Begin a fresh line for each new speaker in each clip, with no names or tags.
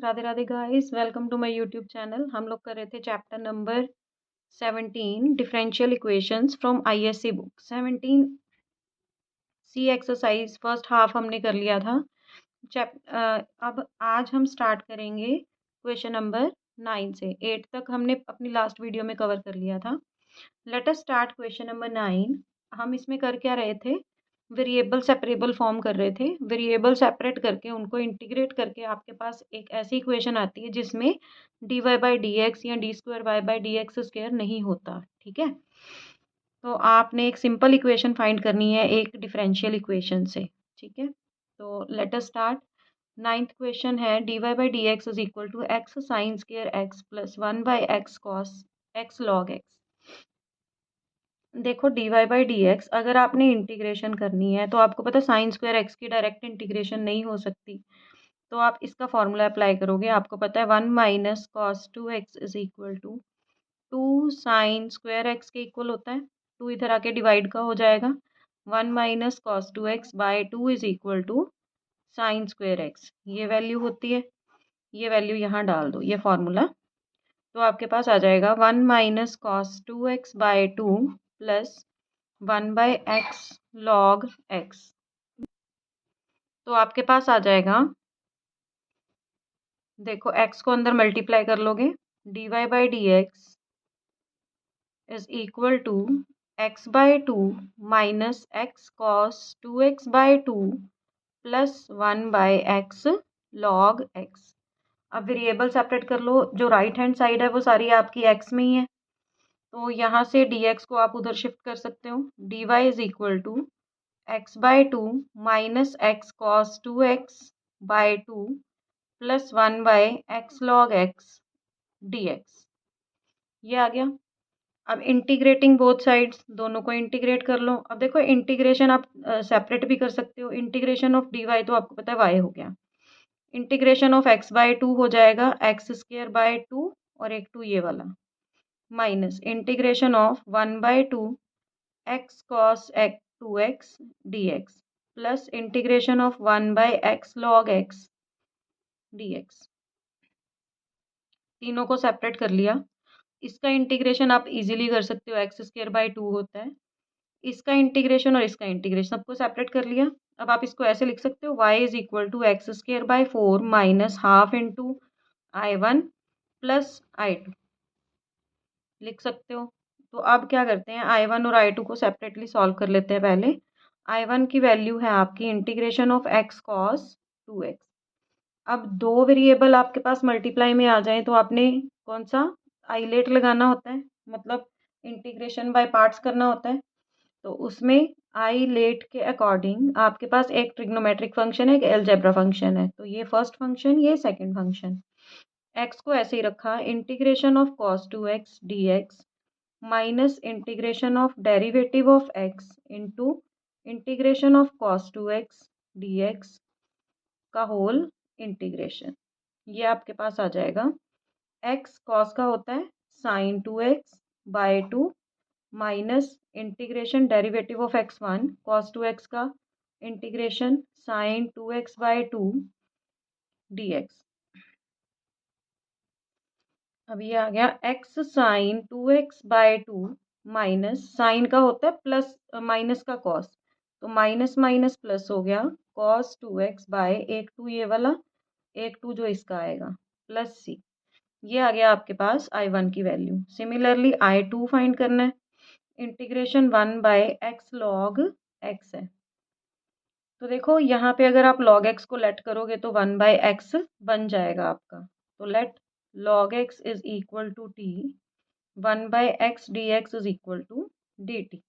Radhe Radhe guys, welcome to my YouTube channel. हम लोग कर रहे थे chapter number 17 differential equations from ISC book 17 C exercise first half हमने कर लिया था। अब आज हम स्टार्ट करेंगे क्वेश्चन नंबर 9 से। 8 तक हमने अपनी लास्ट वीडियो में कवर कर लिया था। Late us start question number 9। हम इसमें कर क्या रहे थे, वेरिएबल सेपरेबल फॉर्म कर रहे थे। वेरिएबल सेपरेट करके उनको इंटीग्रेट करके आपके पास एक ऐसी इक्वेशन आती है जिसमें d y by d x या d square y by d x square नहीं होता। ठीक है, तो आपने एक सिंपल इक्वेशन फाइंड करनी है एक डिफरेंशियल इक्वेशन से। ठीक है, तो let us start. Ninth question है d y by d x is equal to x sine square x plus 1 by x cos x log x. देखो d y by d x अगर आपने integration करनी है तो आपको पता है साइन स्क्वायर एक्स की डायरेक्ट इंटीग्रेशन नहीं हो सकती, तो आप इसका फॉर्मूला अप्लाई करोगे। आपको पता है 1 minus cos 2x is equal to 2 sine square x के इक्वल होता है। 2 इधर आके डिवाइड का हो जाएगा। 1 minus cos 2x by 2 is equal to sine square x, ये वैल्यू होती है। ये वैल्यू यहाँ डाल दो, ये फॉर्मूला, तो आपके पास आ जाएगा 1 minus cos 2x by 2 plus 1 by x log x. तो आपके पास आ जाएगा, देखो एक्स को अंदर मल्टीप्लाई कर लोगे, d y by d x is equal to x by 2 minus x cos 2x by 2 plus 1 by x log x. अब वेरिएबल सेपरेट कर लो, जो राइट हैंड साइड है वो सारी आपकी एक्स में ही है, तो यहाँ से dx को आप उधर शिफ्ट कर सकते हो। dy is equal to x by 2 minus x cos 2x by 2 plus 1 by x log x dx। ये आ गया। अब इंटीग्रेटिंग बोथ साइड्स, दोनों को इंटीग्रेट कर लो। अब देखो इंटीग्रेशन आप सेपरेट भी कर सकते हो। इंटीग्रेशन ऑफ dy तो आपको पता है y हो गया। इंटीग्रेशन ऑफ x बाई 2 हो जाएगा एक्स स्क्र बाई 2 और एक 2 ये वाला, minus integration of 1 by 2 x cos x 2x dx plus integration of 1 by x log x dx। तीनों को सेपरेट कर लिया। इसका इंटीग्रेशन आप इजीली कर सकते हो, एक्स स्क्र बाई 2 होता है। इसका इंटीग्रेशन और इसका इंटीग्रेशन सबको सेपरेट कर लिया। अब आप इसको ऐसे लिख सकते हो, y is equal to x square by 4 minus half into I1 plus I2 लिख सकते हो। तो अब क्या करते हैं, I1 और I2 को सेपरेटली सॉल्व कर लेते हैं। पहले I1 की वैल्यू है आपकी integration of x cos 2x। अब दो वेरिएबल आपके पास मल्टीप्लाई में आ जाए तो आपने कौन सा आइलेट लगाना होता है, मतलब इंटीग्रेशन बाय पार्ट्स करना होता है। तो उसमें आइलेट के अकॉर्डिंग आपके पास एक ट्रिग्नोमेट्रिक फंक्शन है, एक अलजेब्रा फंक्शन है। तो ये फर्स्ट फंक्शन, ये सेकंड फंक्शन। एक्स को ऐसे ही रखा, integration of cos 2x dx minus integration of derivative of x into integration of cos 2x dx का होल इंटीग्रेशन। ये आपके पास आ जाएगा। एक्स कॉस का होता है sine 2x by 2 minus integration derivative of x1 cos 2x का integration sign 2x by 2 dx। अब ये आ गया x sine 2x by 2 minus sine का होता है प्लस माइनस का कॉस, तो माइनस माइनस प्लस हो गया कॉस 2x बाय एक 2 ये वाला, एक 2 जो इसका आएगा प्लस सी। ये आ गया आपके पास I1 की वैल्यू। सिमिलरली I2 फाइंड करना है। Integration 1 by x log x है। तो देखो यहाँ पे अगर आप log x को लेट करोगे तो 1 बाय एक्स बन जाएगा आपका। तो let log x is equal to t 1 by x d x is equal to d t.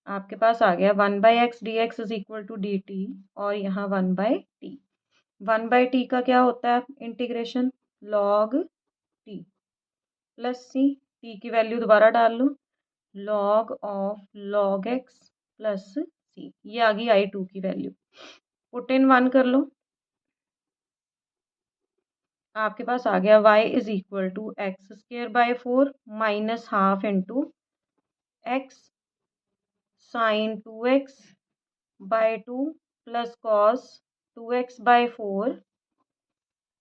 आपके पास आ गया 1 by x d x is equal to d t, और यहाँ 1 बाई टी। 1 बाई टी का क्या होता है integration, log t plus c. T की वैल्यू दोबारा डाल लो, log of log x plus c. ये आ गई I2 की वैल्यू। पुट इन 1 कर लो, आपके पास आ गया y is equal to x square by 4 minus half into x sine 2x by 2 plus cos 2x by 4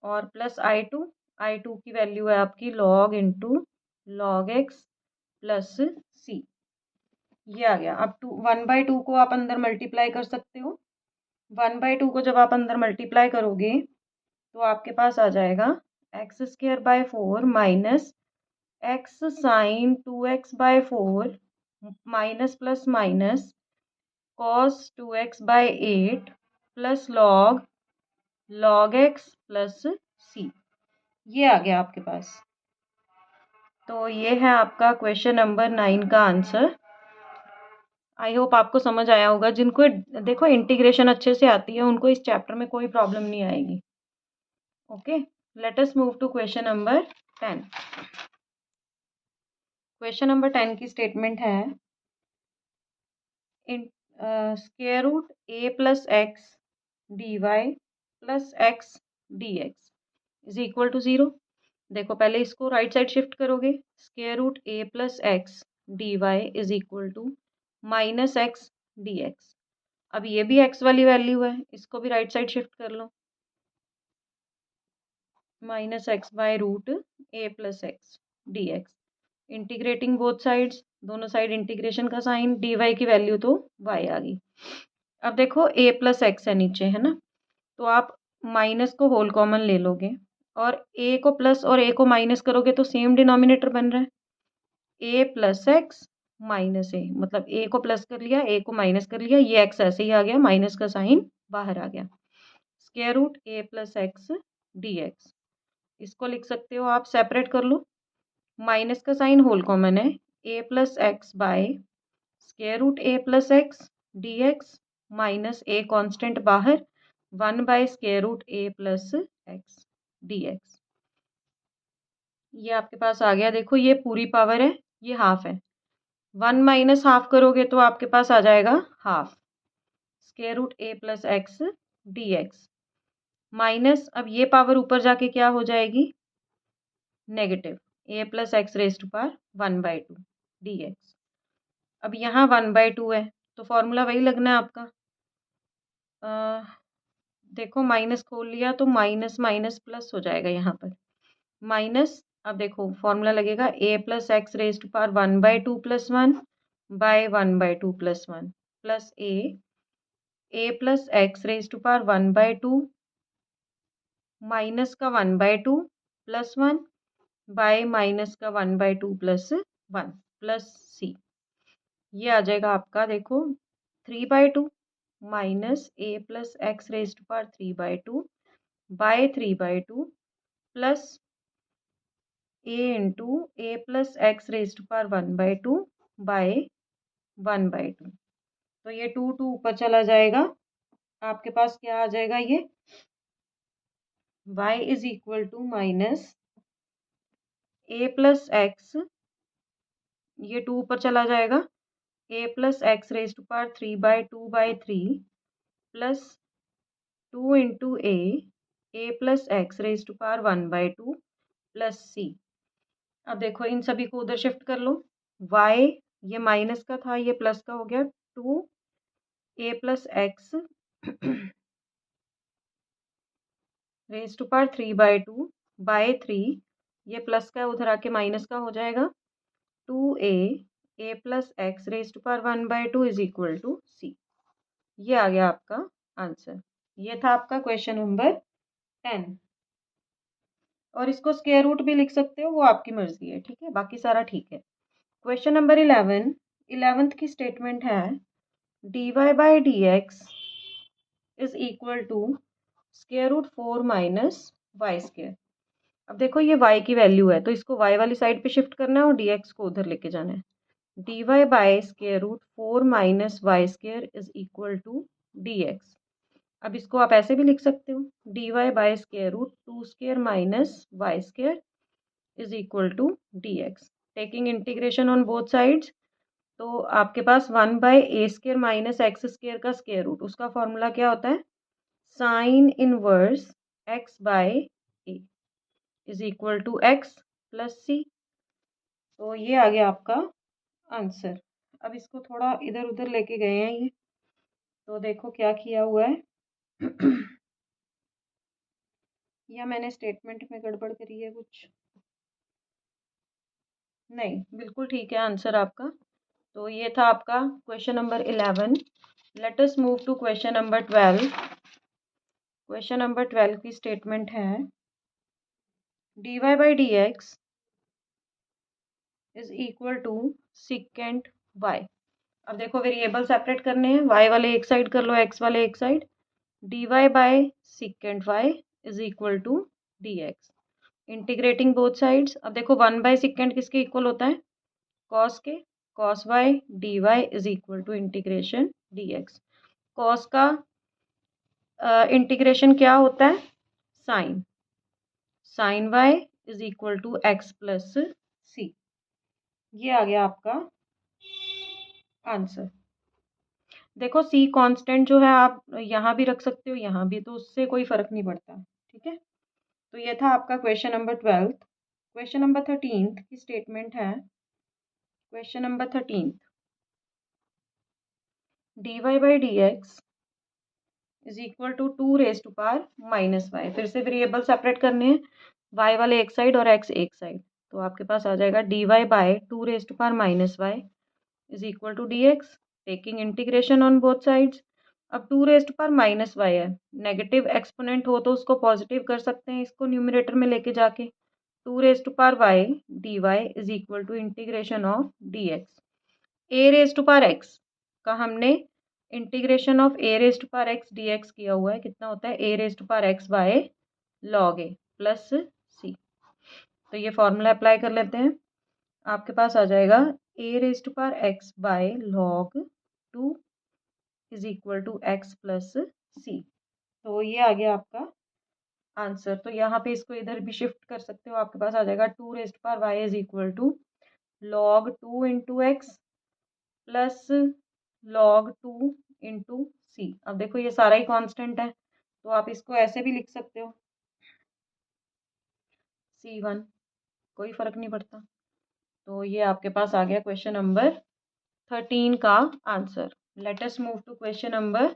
और प्लस आई टू की वैल्यू है आपकी log into log x plus c. ये आ गया। अब 1/2 को आप अंदर मल्टीप्लाई कर सकते हो। 1/2 को जब आप अंदर मल्टीप्लाई करोगे तो आपके पास आ जाएगा x² by 4 minus x sine 2x/4 minus plus minus cos 2x/8 plus log x plus c. ये आ गया आपके पास। तो ये है आपका क्वेश्चन नंबर 9 का आंसर। आई होप आपको समझ आया होगा। जिनको देखो इंटीग्रेशन अच्छे से आती है उनको इस चैप्टर में कोई प्रॉब्लम नहीं आएगी। Okay, let us move to question number 10। Question number 10 की स्टेटमेंट है square root a plus x d y plus x d x is equal to 0। देखो पहले इसको राइट साइड शिफ्ट करोगे। Square root a plus x d y is equal to minus x d x. अब ये भी x वाली value है, इसको भी राइट साइड शिफ्ट कर लो। Minus x by root a plus x d x. Integrating both sides, दोनों साइड इंटीग्रेशन का साइन, डी वाई की वैल्यू तो y आ गई। अब देखो a प्लस एक्स है नीचे, है ना, तो आप माइनस को होल कॉमन ले लोगे और a को प्लस और a को माइनस करोगे तो सेम डिनोमिनेटर बन रहा है। a प्लस एक्स माइनस ए, मतलब a को प्लस कर लिया, a को माइनस कर लिया, ये x ऐसे ही आ गया, माइनस का साइन बाहर आ गया। Square root a plus x d x, इसको लिख सकते हो आप, सेपरेट कर लो। माइनस का साइन होल कॉमन है, a plus x by square root a plus x d x minus a constant बाहर 1 by square root a plus x d x. ये आपके पास आ गया। देखो ये पूरी पावर है, ये हाफ है। 1 माइनस हाफ करोगे तो आपके पास आ जाएगा half square root a plus x d x minus, अब ये पावर ऊपर जाके क्या हो जाएगी, negative a plus x raise to power 1/2 d x. अब यहाँ 1/2 है तो फॉर्मूला वही लगना है आपका। देखो माइनस खोल लिया तो माइनस माइनस प्लस हो जाएगा यहाँ पर माइनस। अब देखो फॉर्मूला लगेगा a plus x raise to power 1/2 plus 1 by 1/2 plus 1 plus a plus x raise to power 1/2 minus का 1/2 प्लस 1 बाय माइनस का 1/2 प्लस 1 प्लस सी। ये आ जाएगा आपका, देखो 3/2 minus a plus x raise to power 3/2 by 3/2 plus a into a plus x raise to power 1/2 by 1/2। तो ये 2 ऊपर चला जाएगा, आपके पास क्या आ जाएगा, ये y is equal to minus a plus x, ये 2 ऊपर चला जाएगा, a plus x raise to power 3/2/3 plus 2 into a plus x raise to power 1/2 plus c. अब देखो इन सभी को उधर शिफ्ट कर लो। y ये माइनस का था, ये प्लस का हो गया, 2a plus x raise to power 3/2 by 3, ये प्लस का उधर आके माइनस का हो जाएगा, 2a plus x raise to power 1/2 is equal to c. ये आ गया आपका आंसर। ये था आपका क्वेश्चन नंबर 10। और इसको स्क्वायर रूट भी लिख सकते हो, वो आपकी मर्जी है, ठीक है, बाकी सारा ठीक है। क्वेश्चन नंबर 11th की स्टेटमेंट है dy by d x is equal to square root 4 minus y square. अब देखो ये y की वैल्यू है तो इसको y वाली साइड पे शिफ्ट करना है और dx को उधर लेके जाना है। dy by square root 4 minus y square is equal to dx। अब इसको आप ऐसे भी लिख सकते हो, dy by square root 2 square minus y square is equal to dx। Taking integration on both sides, तो आपके पास 1/a² माइनस एक्स स्क्वायर का स्क्वायर रूट, उसका फॉर्मूला क्या होता है, sine inverse x by a is equal to x plus c. तो ये आ गया आपका आंसर। अब इसको थोड़ा इधर उधर लेके गए हैं ये, तो देखो क्या किया हुआ है या मैंने स्टेटमेंट में गड़बड़ करी है कुछ? नहीं, बिल्कुल ठीक है आंसर आपका। तो ये था आपका question number 11। Let us move to question number 12। Question number 12 की स्टेटमेंट है dy by d x is equal to secant y। अब देखो वेरिएबल सेपरेट करने हैं, y वाले एक साइड कर लो, x वाले एक side. dy by secant y is equal to dx। Integrating both sides. अब देखो 1 बाई सिकेंट किसके इक्वल होता है? कॉस के। Cos y d y is equal to integration d x. Cos का इंटीग्रेशन क्या होता है? Sine. Sine y is equal to x plus c. ये आ गया आपका आंसर। देखो सी कांस्टेंट जो है आप यहाँ भी रख सकते हो, यहाँ भी, तो उससे कोई फर्क नहीं पड़ता। ठीक है, तो ये था आपका क्वेश्चन नंबर 12। क्वेश्चन नंबर 13 की स्टेटमेंट है question number 13 d y by d x is equal to 2 raise to power minus y. फिर से वेरिएबल सेपरेट करने हैं, वाई वाले एक साइड और एक्स एक साइड। तो आपके पास आ जाएगा d y by 2 raise to power minus y is equal to d x, taking integration on both sides. अब 2 raise to power minus y है, नेगेटिव एक्सपोनेंट हो तो उसको पॉजिटिव कर सकते हैं, इसको न्यूमरेटर में लेके जाके। 2 raise to power y d y is equal to integration of d x. A raise to power x का हमने integration of a raise to power x d x किया हुआ है, कितना होता है? A raise to power x by log a plus c. तो ये फॉर्मूला अप्लाई कर लेते हैं। आपके पास आ जाएगा a raise to power x by log 2 is equal to x plus c. तो ये आ गया आपका आंसर। तो यहाँ पे इसको इधर भी शिफ्ट कर सकते हो, आपके पास आ जाएगा 2 raise to power y is equal to log 2 into x plus log 2 into c. अब देखो ये सारा ही कांस्टेंट है, तो आप इसको ऐसे भी लिख सकते हो C1, कोई फर्क नहीं पड़ता। तो ये आपके पास आ गया क्वेश्चन नंबर 13 का answer. Let us move to question number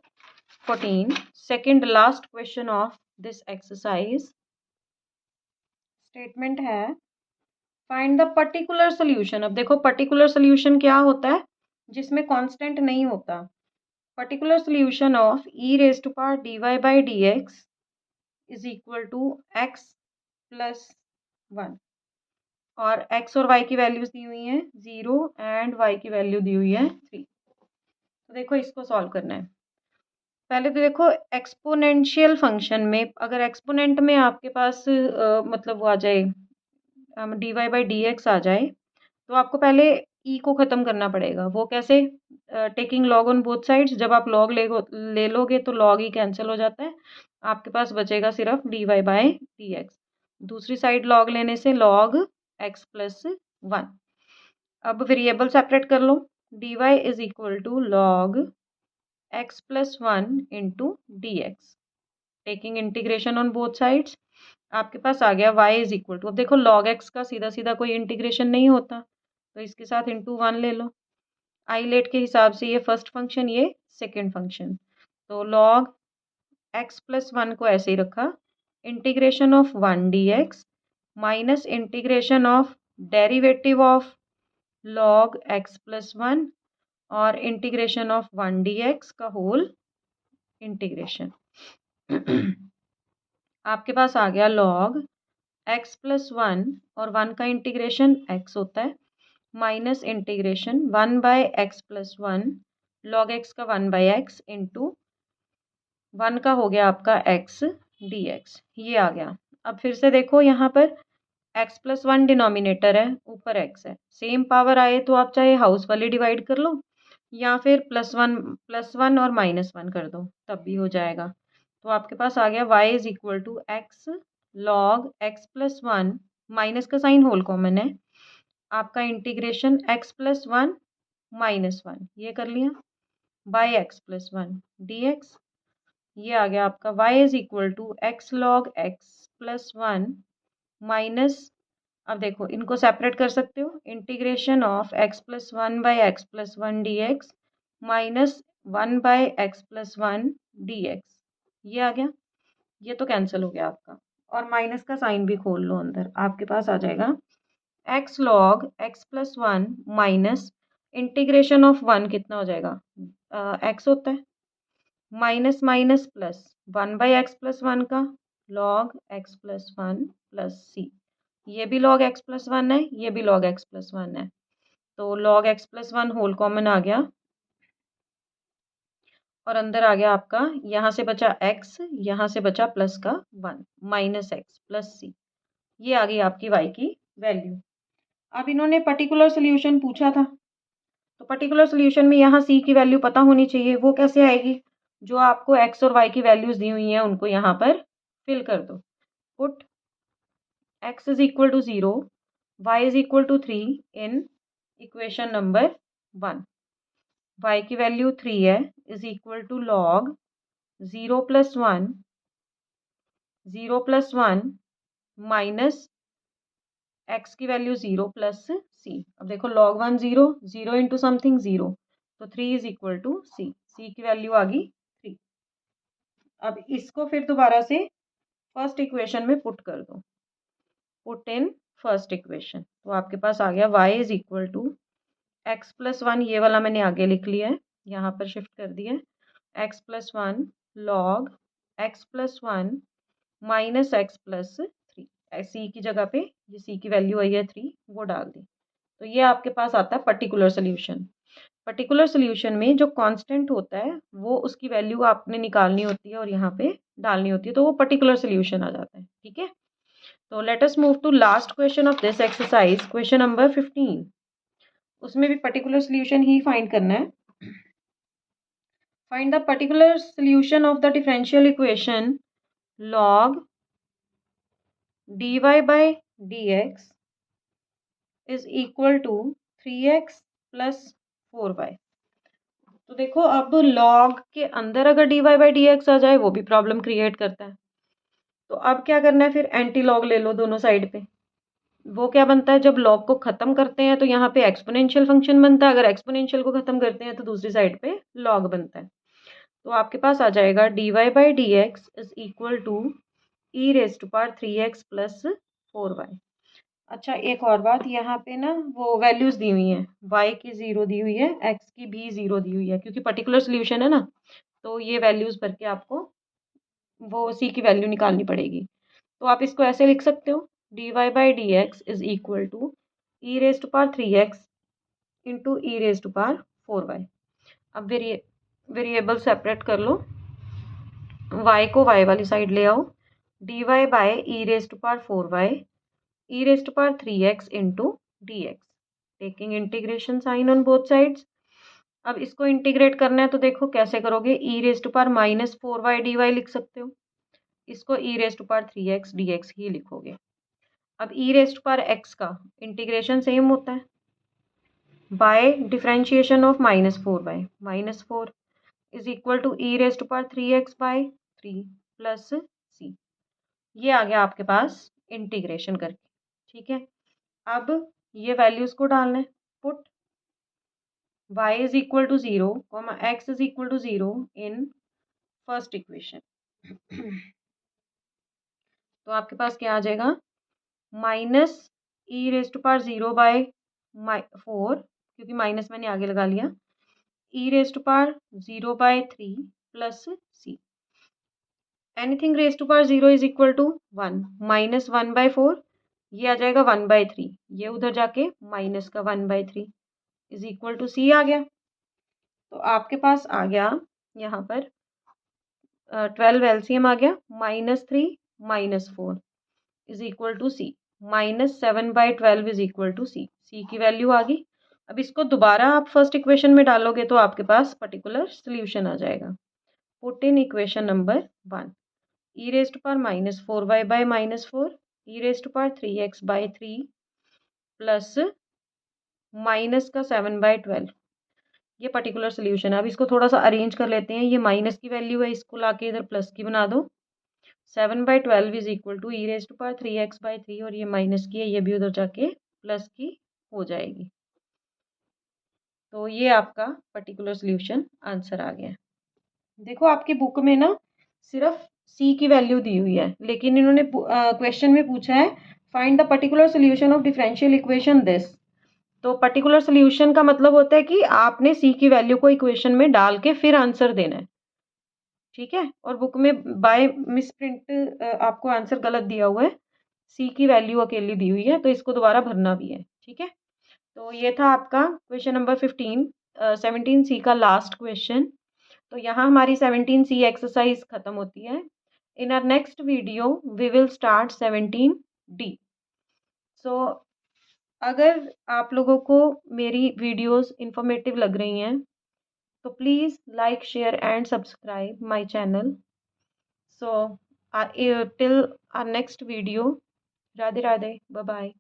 14, second last question of this exercise. Statement है फाइंड द पर्टिकुलर सोल्यूशन। अब देखो पर्टिकुलर सोल्यूशन क्या होता है? जिसमें कांस्टेंट नहीं होता। Particular solution of e raise to power d y by d x is equal to x plus 1। और x और y की वैल्यूज दी हुई हैं 0 एंड y की वैल्यू दी हुई है 3। तो देखो इसको सॉल्व करना है। पहले तो देखो एक्सपोनेंशियल फंक्शन में अगर एक्सपोनेंट में आपके पास मतलब वो आ जाए d y by d x आ जाए, तो आपको पहले ई को ख़त्म करना पड़ेगा। वो कैसे? Taking log on both sides. जब आप लॉग ले लोगे तो लॉग ही कैंसिल हो जाता है, आपके पास बचेगा सिर्फ d y by d x. दूसरी साइड लॉग लेने से लॉग एक्स प्लस 1। अब वेरिएबल सेपरेट कर लो, d y is equal to log x plus 1 into d x, taking integration on both sides. आपके पास आ गया y इज इक्वल टू, अब देखो log x का सीधा सीधा कोई इंटीग्रेशन नहीं होता, तो इसके साथ इंटू 1 ले लो। आइलेट के हिसाब से ये फर्स्ट फंक्शन, ये सेकंड फंक्शन। तो log x प्लस 1 को ऐसे ही रखा, integration of 1 dx minus integration of derivative of log x plus 1 और इंटीग्रेशन ऑफ 1 dx का होल इंटीग्रेशन। आपके पास आ गया log x प्लस 1 और 1 का इंटीग्रेशन x होता है minus integration 1 by x plus 1 log x का 1 बाय एक्स इंटू 1 का हो गया आपका x dx। ये आ गया। अब फिर से देखो यहाँ पर x प्लस 1 डिनोमिनेटर है, ऊपर x है। सेम पावर आए तो आप चाहे हाउस वाली डिवाइड कर लो या फिर प्लस वन और माइनस 1 कर दो, तब भी हो जाएगा। तो आपके पास आ गया y is equal to x log x plus 1, minus का साइन होल कॉमन है, आपका इंटीग्रेशन x प्लस 1 माइनस 1 ये कर लिया बाय एक्स प्लस 1 dx। ये आ गया आपका y is equal to x log x plus 1 minus, अब देखो इनको सेपरेट कर सकते हो, integration of x plus 1 by x plus 1 dx minus 1 by x plus 1 dx। ये आ गया, ये तो कैंसिल हो गया आपका। और माइनस का साइन भी खोल लो अंदर, आपके पास आ जाएगा x log x plus 1 minus integration of 1 कितना हो जाएगा, x होता है, माइनस माइनस प्लस 1/x+1 का log x+1 प्लस c, ये भी log x+1 है, ये भी log x+1 है, तो log x+1 होल कॉमन आ गया और अंदर आ गया आपका, यहाँ से बचा x, यहाँ से बचा प्लस का 1 माइनस x प्लस c, ये आ गई आपकी y की वैल्यू। अब इन्होंने पर्टिकुलर सोल्यूशन पूछा था, तो पर्टिकुलर सोल्यूशन में यहाँ c की वैल्यू पता होनी चाहिए, वो कैसे आएगी, जो आपको x और y की वैल्यूज दी हुई हैं उनको यहाँ पर फिल कर दो। Put x is equal to 0, y is equal to 3 in equation number 1। y की वैल्यू 3 है, is equal to log 0 plus 1 minus x की वैल्यू 0 प्लस c। अब देखो log 1 0, 0 इंटू समथिंग 0, तो 3 is equal to c, c की value आ गई 3। अब इसको फिर दोबारा से फर्स्ट इक्वेशन में पुट कर दो, पुट इन फर्स्ट इक्वेशन, तो आपके पास आ गया y is equal to x plus 1, ये वाला मैंने आगे लिख लिया है, यहाँ पर शिफ्ट कर दिया है, x plus 1 log x plus 1 minus x plus 3, सी की जगह पे ये सी की वैल्यू आई है 3, वो डाल दी, तो ये आपके पास आता है पर्टिकुलर सोल्यूशन। पर्टिकुलर सोल्यूशन में जो कांस्टेंट होता है वो उसकी वैल्यू आपने निकालनी होती है और यहाँ पे डालनी होती है, तो वो पर्टिकुलर सोल्यूशन आ जाता है। ठीक है, तो let us move to last question of this exercise, question number 15। उसमें भी पर्टिकुलर सोल्यूशन ही फाइंड करना है। Find the particular solution of the differential equation log dy by dx is equal to 3x plus 4y। तो देखो अब log के अंदर अगर dy by dx आ जाए वो भी प्रॉब्लम क्रिएट करता है, तो अब क्या करना है, फिर एंटी लॉग ले लो दोनों साइड पे। वो क्या बनता है, जब लॉग को खत्म करते हैं तो यहाँ पे एक्सपोनेंशियल फंक्शन बनता है, अगर एक्सपोनेंशियल को खत्म करते हैं तो दूसरी साइड पे लॉग बनता है, तो आपके पास आ जाएगा dy by dx is equal to e raise to power 3x plus 4y। अच्छा एक और बात, यहाँ पे ना वो वैल्यूज दी हुई हैं, y की 0 दी हुई है, x की भी 0 दी हुई है, क्योंकि पर्टिकुलर सोल्यूशन है ना, तो ये वैल्यूज भर के आपको वो c की वैल्यू निकालनी पड़ेगी। तो आप इसको ऐसे लिख सकते हो, dy by dx is equal to e raise to power 3x into e raise to power 4y। अब वेरिएबल सेपरेट कर लो, y को y वाली साइड ले आओ, dy by e raise to power 4y e raise to power 3x into d x, taking integration sign on both sides. अब इसको integrate करना है तो देखो कैसे करोगे, e raise to power minus 4y dy लिख सकते हो, इसको e raise to power 3x dx ही लिखोगे। अब e raise to power x का इंटीग्रेशन सेम होता है, by differentiation of -4y, -4 is equal to e raise to power 3x by 3 plus c। ये आ गया आपके पास इंटीग्रेशन करके। ठीक है, अब ये वैल्यूज को डालना है, put y is equal to 0, x is equal to 0 in first equation. तो आपके पास क्या आ जाएगा, minus e raise to power 0 by 4, क्योंकि माइनस मैंने आगे लगा लिया, e raise to power 0 by 3 plus c, anything raise to power 0 is equal to 1, minus 1/4, ये आ जाएगा 1/3, ये उधर जाके माइनस का 1/3 इज इक्वल टू सी आ गया। तो आपके पास आ गया यहाँ पर 12 एलसीएम आ गया, -3 -4 is equal to C, -7/12 is equal to C, C की वैल्यू आ गई। अब इसको दोबारा आप फर्स्ट इक्वेशन में डालोगे तो आपके पास पर्टिकुलर सोल्यूशन आ जाएगा। Put in equation number 1, e raise to power -4y by -4 e raise to power 3x by 3 plus minus का 7/12, ये पर्टिकुलर सोल्यूशन है। अब इसको थोड़ा सा अरेंज कर लेते हैं, ये माइनस की वैल्यू है, इसको लाके इधर प्लस की बना दो, 7/12 is equal to e raise to power 3x by 3, और ये माइनस की है, ये भी उधर जाके प्लस की हो जाएगी। तो ये आपका पर्टिकुलर सोल्यूशन आंसर आ गया। देखो आपकी बुक में ना सिर्फ सी की वैल्यू दी हुई है, लेकिन इन्होंने क्वेश्चन में पूछा है find the particular solution of differential equation this. तो पर्टिकुलर सोल्यूशन का मतलब होता है कि आपने सी की वैल्यू को इक्वेशन में डाल के फिर आंसर देना है, ठीक है। और बुक में बाय मिस प्रिंट आपको आंसर गलत दिया हुआ है, सी की वैल्यू अकेली दी हुई है, तो इसको दोबारा भरना भी है, ठीक है। तो ये था आपका क्वेश्चन नंबर 15, 17 सी का लास्ट क्वेश्चन। तो यहाँ हमारी 17 सी एक्सरसाइज खत्म होती है। In our next video we will start 17 d. So अगर आप लोगों को मेरी वीडियोस इंफॉर्मेटिव लग रही हैं तो please like share and subscribe my channel. So till our next video, Radhe Radhe, bye bye.